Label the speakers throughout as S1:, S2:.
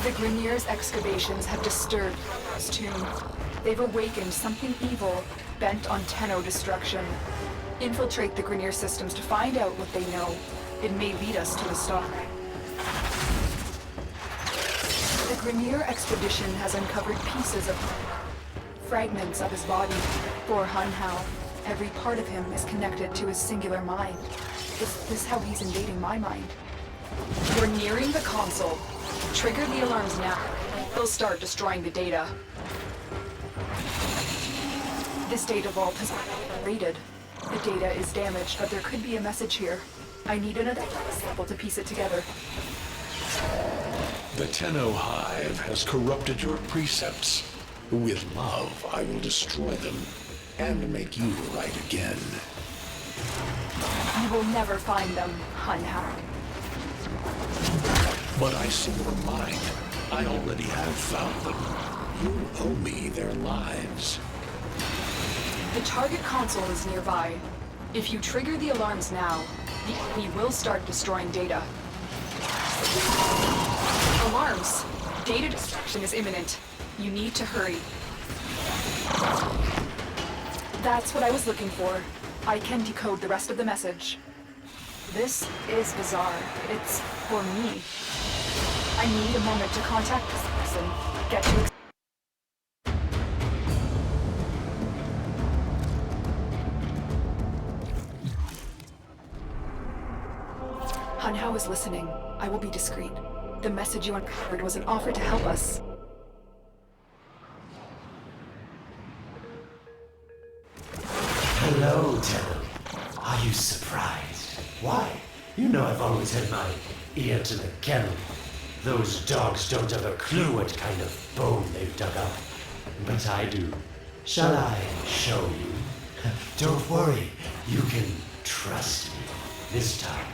S1: The Grineer's excavations have disturbed this tomb. They've awakened something evil, bent on Tenno destruction. Infiltrate the Grineer systems to find out what they know. It may lead us to the star. The Grineer expedition has uncovered pieces of fragments of his body. For Hunhao, every part of him is connected to his singular mind. Is this how he's invading my mind? We're nearing the console. Trigger the alarms now. They'll start destroying the data. This data vault has been raided. The data is damaged, but there could be a message here. I need another sample to piece it together.
S2: The Tenno Hive has corrupted your precepts. With love, I will destroy them and make you right again.
S1: You will never find them, Hunhao.
S2: But I see your mind. I already have found them. You owe me their lives.
S1: The target console is nearby. If you trigger the alarms now, the enemy will start destroying data. Alarms! Data destruction is imminent. You need to hurry. That's what I was looking for. I can decode the rest of the message. This is bizarre. It's for me. I need a moment to contact this person. Get to Hunhao is listening. I will be discreet. The message you uncovered was an offer to help us.
S3: Hello, Tenno. Are you surprised? Why? You know I've always had my ear to the kennel. Those dogs don't have a clue what kind of bone they've dug up. But I do. Shall I show you? Don't worry. You can trust me this time.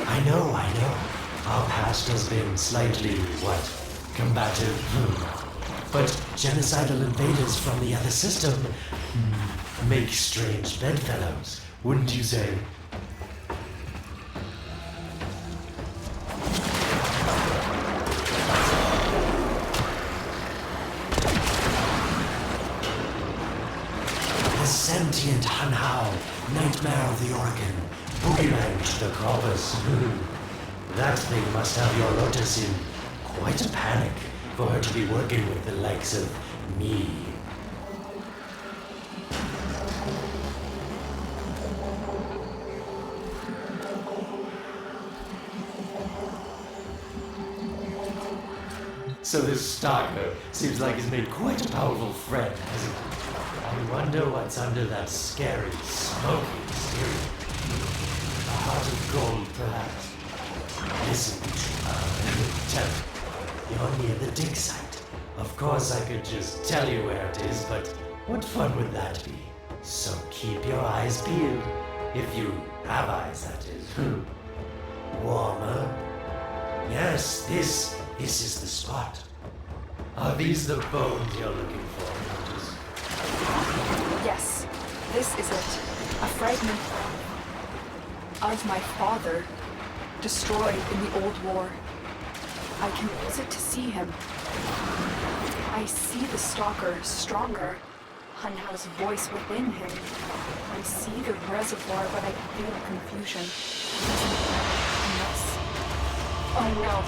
S3: I know. Our past has been slightly, combative? But genocidal invaders from the other system make strange bedfellows, wouldn't you say? The sentient Hunhao, nightmare of the Oregon, boogeyman to the Corpus. That thing must have your Lotus in quite a panic for her to be working with the likes of me. So this Stalker seems like he's made quite a powerful friend, hasn't he? I wonder what's under that scary, smoky exterior. A heart of gold, perhaps. Listen, tell me, you're near the dig site. Of course I could just tell you where it is, but what fun would that be? So keep your eyes peeled. If you have eyes, that is. Warmer? Yes, this is the spot. Are these the bones you're looking for?
S1: Yes, this is it. A fragment of my father, destroyed in the old war. I can use it to see him. I see the stalker stronger. Hunhao's voice within him. I see the reservoir, but I feel confusion. Unless... Oh no.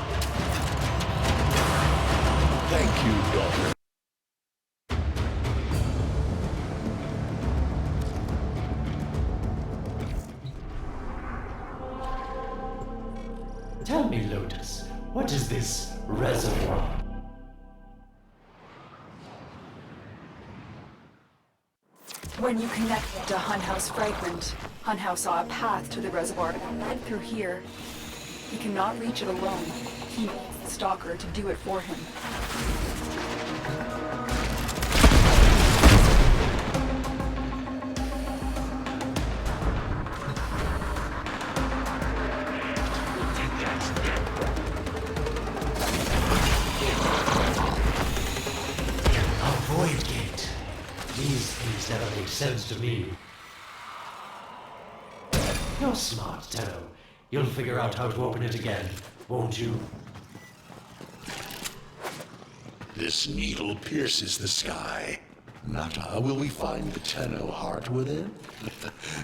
S2: Thank you, daughter.
S3: Tell me, Lotus, what is this reservoir?
S1: When you connect to Hunhao's fragment, Hunhao saw a path to the reservoir and through here. He cannot reach it alone. He needs the stalker to do it for him.
S3: sense to me. You're smart, Tenno. You'll figure out how to open it again, won't you?
S2: This needle pierces the sky. Nata, will we find the Tenno heart within?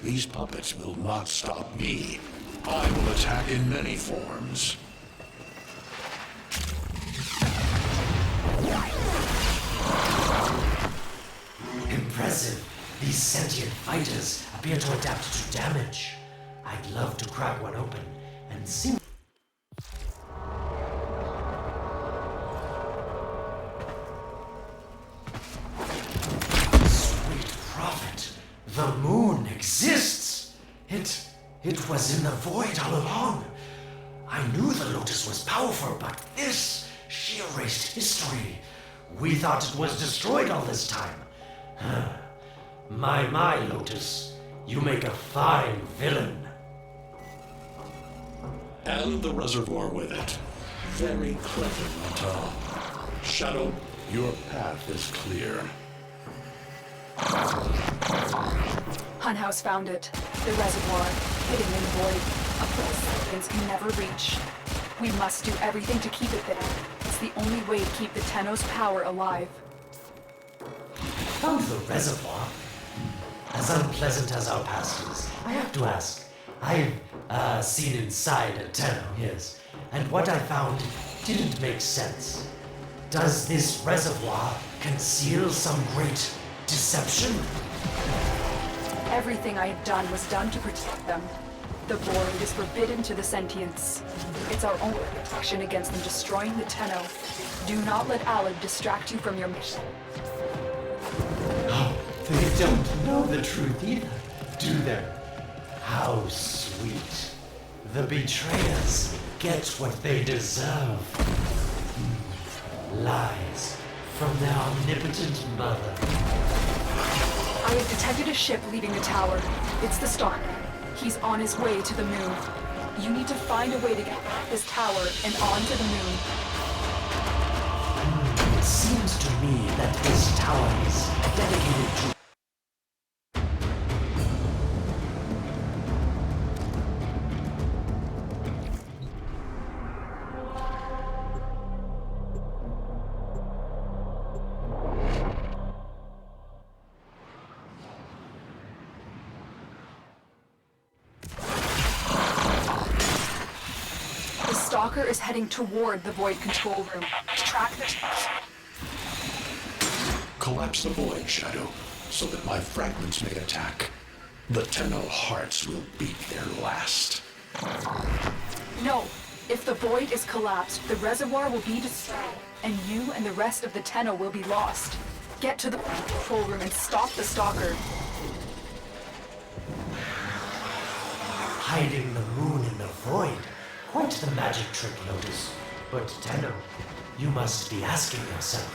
S2: These puppets will not stop me. I will attack in many forms.
S3: Impressive. These sentient fighters appear to adapt to damage. I'd love to crack one open and see. Sweet prophet, the moon exists. It was in the void all along. I knew the Lotus was powerful, but this, she erased history. We thought it was destroyed all this time. My, Lotus, you make a fine villain.
S2: And the reservoir with it. Very clever, Nata. Shadow, your path is clear.
S1: Hunhouse found it. The reservoir, hidden in the void. A place Sentients can never reach. We must do everything to keep it there. It's the only way to keep the Tenno's power alive.
S3: Found the reservoir? As unpleasant as our past is, I have to ask. I've seen inside a Tenno, yes, and what I found didn't make sense. Does this reservoir conceal some great deception?
S1: Everything I have done was done to protect them. The void is forbidden to the Sentients. It's our only protection against them destroying the Tenno. Do not let Alad distract you from your mission.
S3: Oh, they don't know the truth either, do they? How sweet. The betrayers get what they deserve. Lies from their omnipotent mother.
S1: I have detected a ship leaving the tower. It's the Stalker. He's on his way to the moon. You need to find a way to get this tower and onto the moon.
S3: It seems to me that this tower is dedicated to
S1: Stalker is heading toward the Void control room. Track the...
S2: Collapse the void, Shadow, so that my fragments may attack. The Tenno hearts will beat their last.
S1: No. If the Void is collapsed, the reservoir will be destroyed, and you and the rest of the Tenno will be lost. Get to the control room and stop the Stalker.
S3: hiding the moon in the void. Quite the magic trick, Lotus. But Tenno, you must be asking yourself,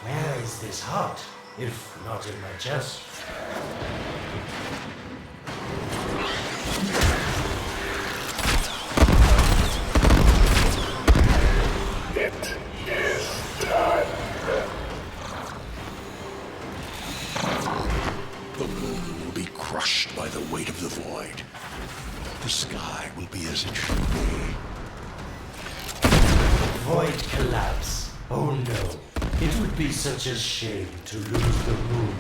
S3: where is this heart, if not in my chest?
S2: It is done. The moon will be crushed by the weight of the void. The sky will be as it should be.
S3: Void collapse. Oh no. It would be such a shame to lose the moon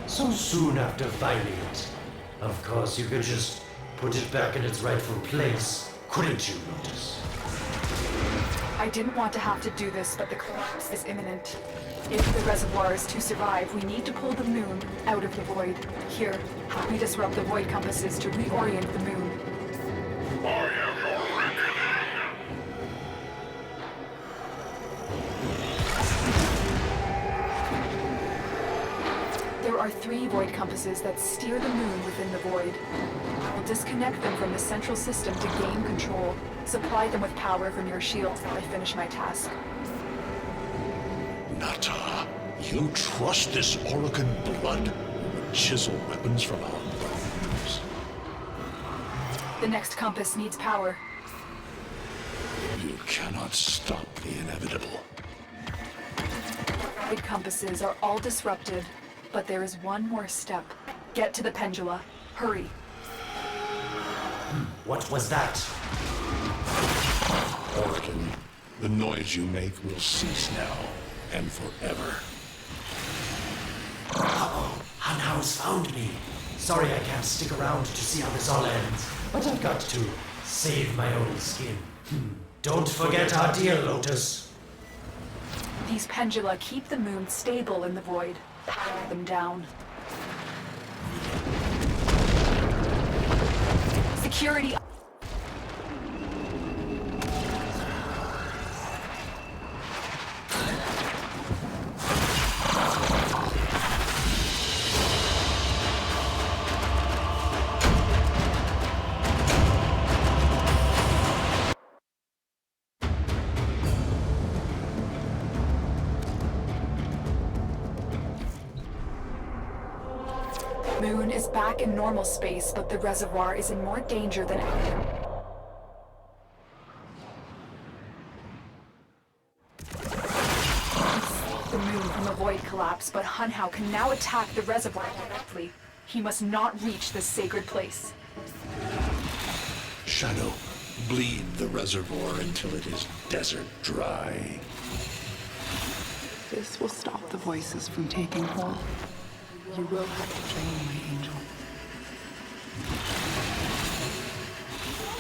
S3: so soon after finding it. Of course, you could just put it back in its rightful place, couldn't you, Lotus?
S1: I didn't want to have to do this, but the collapse is imminent. If the reservoir is to survive, we need to pull the moon out of the void. Here, help me disrupt the void compasses to reorient the moon. There are 3 void compasses that steer the moon within the void. I will disconnect them from the central system to gain control. Supply them with power from your shields while I finish my task.
S2: Nata, you trust this Orokin blood? Chisel weapons from our bones.
S1: The next compass needs power.
S2: You cannot stop the inevitable.
S1: Void compasses are all disrupted, but there is one more step. Get to the pendula. Hurry.
S3: What was that?
S2: Orkin, the noise you make will cease now and forever.
S3: Hunhouse found me. Sorry I can't stick around to see how this all ends, but I've got to save my own skin. Don't forget our deal, Lotus.
S1: These pendula keep the moon stable in the void. Power them down. Security. Moon is back in normal space, but the reservoir is in more danger than ever. The moon from the void collapsed, but Hunhow can now attack the reservoir directly. He must not reach this sacred place.
S2: Shadow, bleed the reservoir until it is desert dry.
S4: This will stop the voices from taking hold. You will have to train, my angel.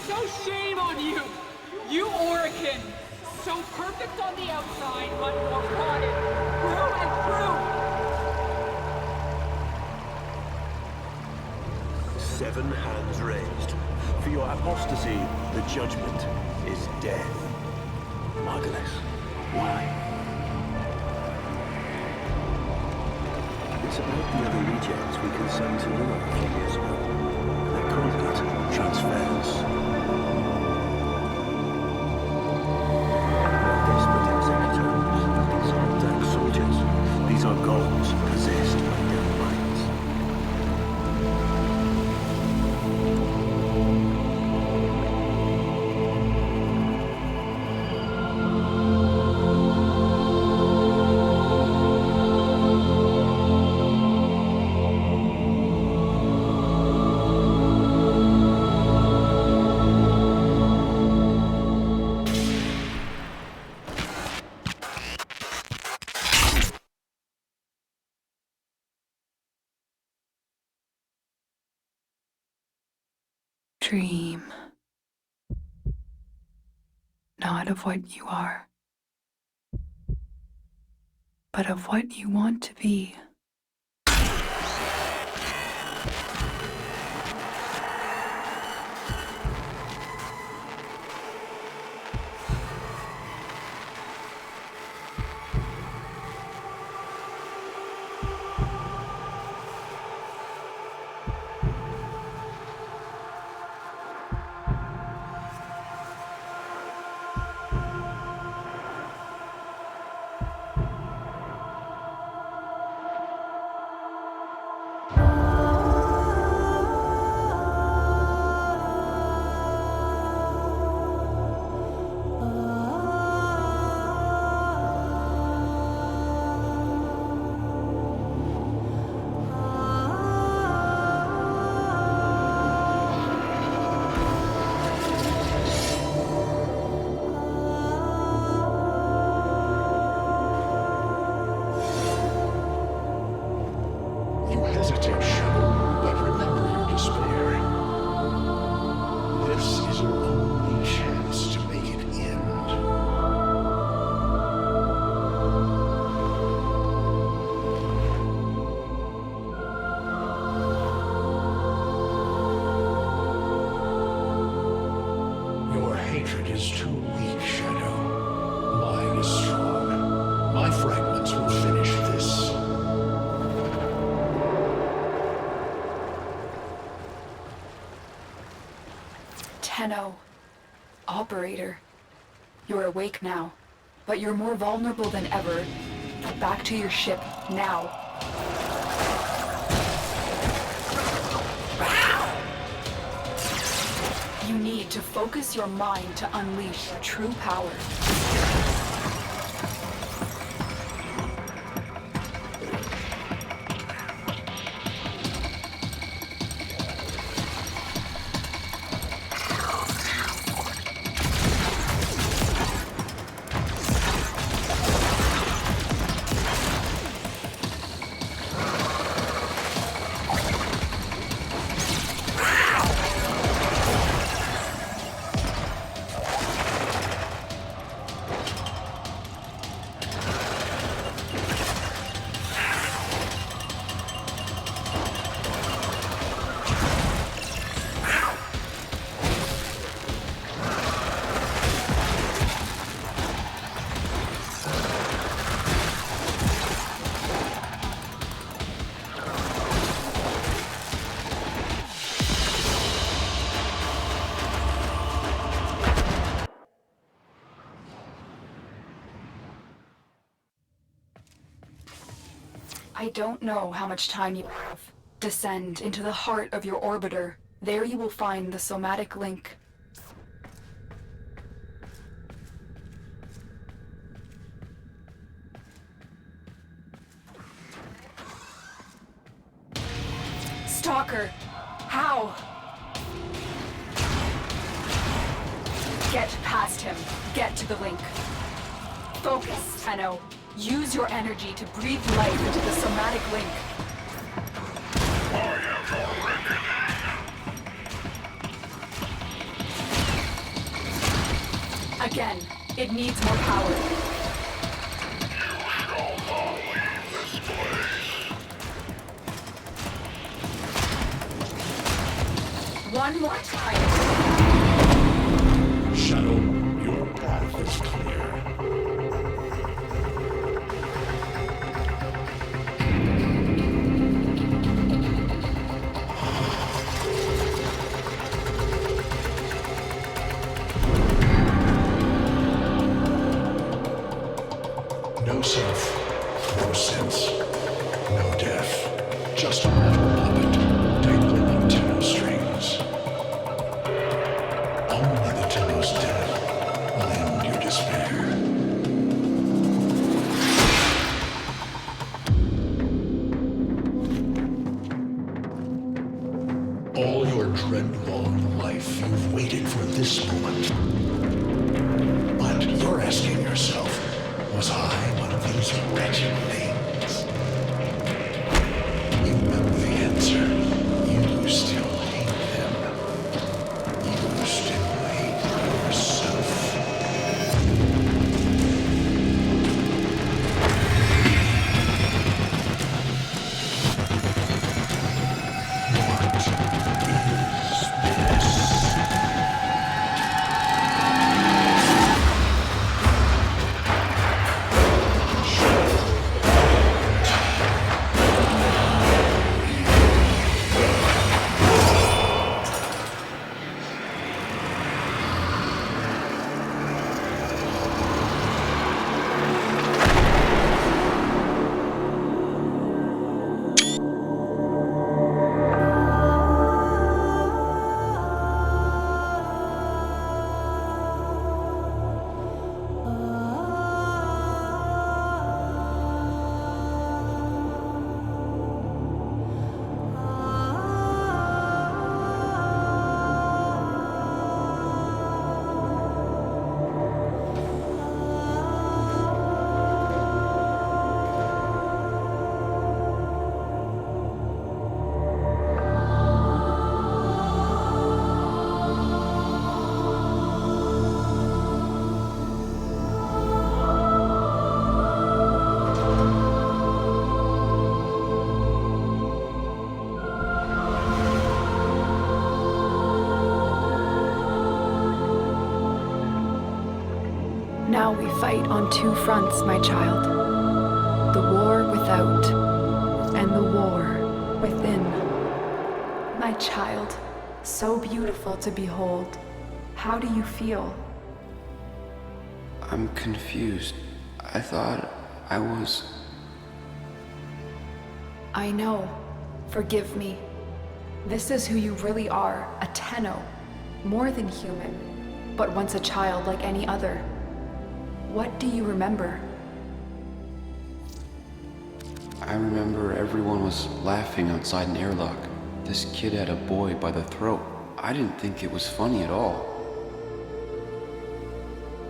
S5: So shame on you! You Orkin! So perfect on the outside, but more rotted through and through!
S6: 7 hands raised. For your apostasy, the judgment is death. Margulis, why? It's about the other rejects we consigned to Nora a few years ago. Their conduct, transference. Not desperate executors. These aren't dark soldiers. These are gods possessed by their minds.
S4: Dream. Not of what you are, but of what you want to be.
S1: Tenno. Operator. You're awake now, but you're more vulnerable than ever. Back to your ship, now. You need to focus your mind to unleash your true power. I don't know how much time you have. Descend into the heart of your orbiter. There you will find the somatic link. Stalker! How? Get past him. Get to the link. Focus, Tenno. Use your energy to breathe life into the somatic link. Again, it needs more power. One more time.
S2: Shadow, your path is clear. No self, no sense, no death. Just a metal puppet dangling on Tenno strings. Only the Tenno's death will end your despair. All your dread-long life, you've waited for this moment. But you're asking yourself, was I one of these wretched things? You know the answer. You still hate them. You still hate yourself. What is this?
S1: Now we fight on two fronts, my child. The war without, and the war within. My child, so beautiful to behold. How do you feel?
S7: I'm confused. I thought I was...
S1: I know. Forgive me. This is who you really are, a Tenno. More than human, but once a child like any other. What do you remember?
S7: I remember everyone was laughing outside an airlock. This kid had a boy by the throat. I didn't think it was funny at all.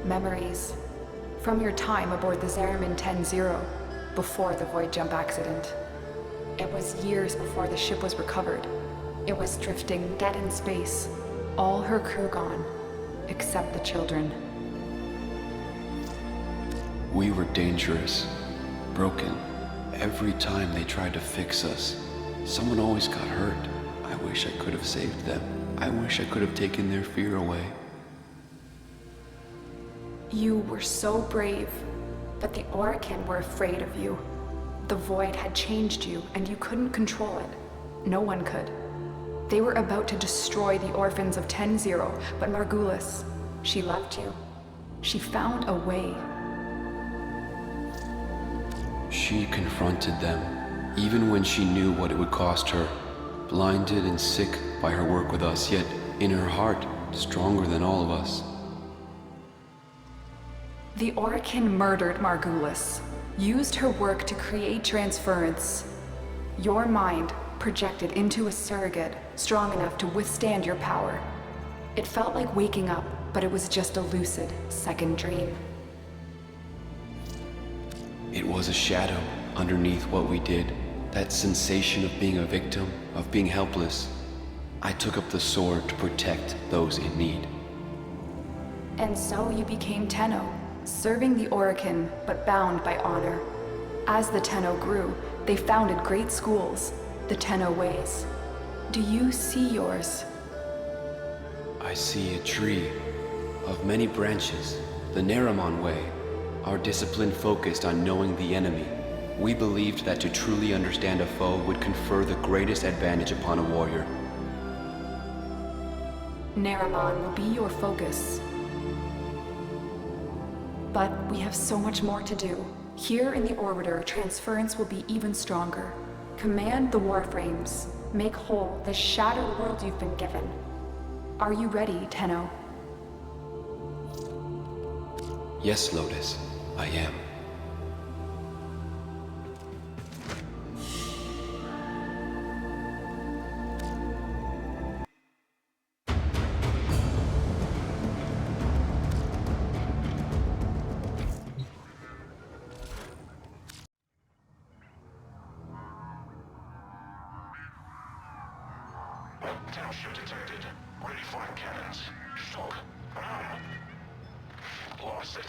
S1: Memories. From your time aboard the Zariman 10-0, before the void jump accident. It was years before the ship was recovered. It was drifting dead in space. All her crew gone, except the children.
S7: We were dangerous, broken. Every time they tried to fix us, someone always got hurt. I wish I could have saved them. I wish I could have taken their fear away.
S1: You were so brave, but the Orokin were afraid of you. The void had changed you, and you couldn't control it. No one could. They were about to destroy the orphans of 10-0, but Margulis, she loved you. She found a way.
S7: She confronted them, Even when she knew what it would cost her, blinded and sick by her work with us, yet in her heart, stronger than all of us.
S1: The Orokin murdered Margulis, used her work to create transference. Your mind projected into a surrogate strong enough to withstand your power. It felt like waking up, but it was just a lucid second dream.
S7: It was a shadow underneath what we did. That sensation of being a victim, of being helpless. I took up the sword to protect those in need.
S1: And so you became Tenno, serving the Orokin, but bound by honor. As the Tenno grew, they founded great schools, the Tenno ways. Do you see yours?
S7: I see a tree of many branches, the Naramon way. Our discipline focused on knowing the enemy. We believed that to truly understand a foe would confer the greatest advantage upon a warrior.
S1: Naramon will be your focus. But we have so much more to do. Here in the Orbiter, transference will be even stronger. Command the Warframes. Make whole the shattered world you've been given. Are you ready, Tenno?
S7: Yes, Lotus, I am.
S2: Township detected. Ready for cannons. Stock. Lost it.